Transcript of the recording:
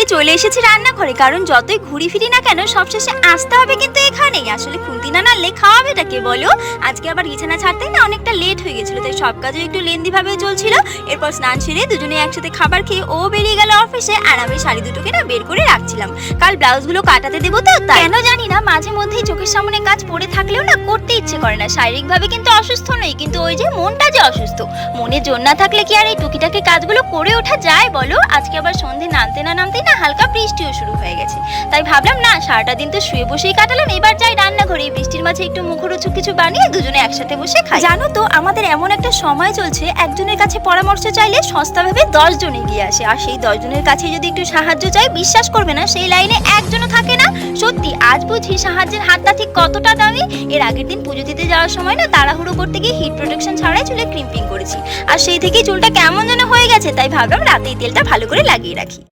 বলেই চলে এসেছি রান্নাঘরে, কারণ যতই ঘুরি ফিরি না কেন সবশেষে আসতে হবে কিন্তু এখানেই। আসলে খুন্তি না নাড়লে খাওয়াবেটা কে বলো? আজকে আবার বিছানা ছাড়তেই না অনেকটা লেট হয়ে গেছিল, তাই সব কাজও একটু লেন্দি ভাবে চলছিল। এরপর স্নান সেরে দুজনে একসাথে খাবার খেয়ে ও বেরিয়ে গেল অফিসে, আর আমি শাড়ি দুটোকে না বের করে রাখছিলাম। কাল ব্লাউজগুলো কাটাতে দেবো তো, কেন জানি না মাঝে মধ্যেই চোখের সামনে কাজ পড়ে থাকলেও না করতে ইচ্ছে করে না। শারীরিকভাবে কিন্তু অসুস্থ নই, কিন্তু ওই যে মনটা যে অসুস্থ, মনে জোর না থাকলে কি আর এই টুকিটাকি কাজগুলো করে ওঠা যায় বলো? আজকে আবার সন্ধে নামতেই না হালকা বৃষ্টিও শুরু হয়ে গেছে, তাই ভাবলাম না সারাটা দিন তো শুয়ে বসেই কাটালাম, এবার যাই রান্নাঘরে, বৃষ্টির মাঝে একটু মুখরোচক কিছু বানিয়ে দুজনে একসাথে বসে খাই। জানো তো আমাদের এমন একটা সময় চলছে, একজনের কাছে পরামর্শ চাইলে সস্তাভাবে 10 জন এগিয়ে আসে, আর সেই 10 জনের কাছে যদি একটু সাহায্য চাই, বিশ্বাস করবে না সেই লাইনে একজনও থাকে না। সত্যি আজ বুঝি সাহায্যের হাতটা ঠিক কতটা দামি। এর আগের দিন পুজো দিতে যাওয়ার সময় না তাড়াহুড়ো করতে গিয়ে হিট প্রোটেকশন ছাড়াই চুলে ক্রিম্পিং করেছি, আর সেই থেকেই চুলটা কেমন যেন হয়ে গেছে, তাই ভাবলাম রাতেই তেলটা ভালো করে লাগিয়ে রাখি।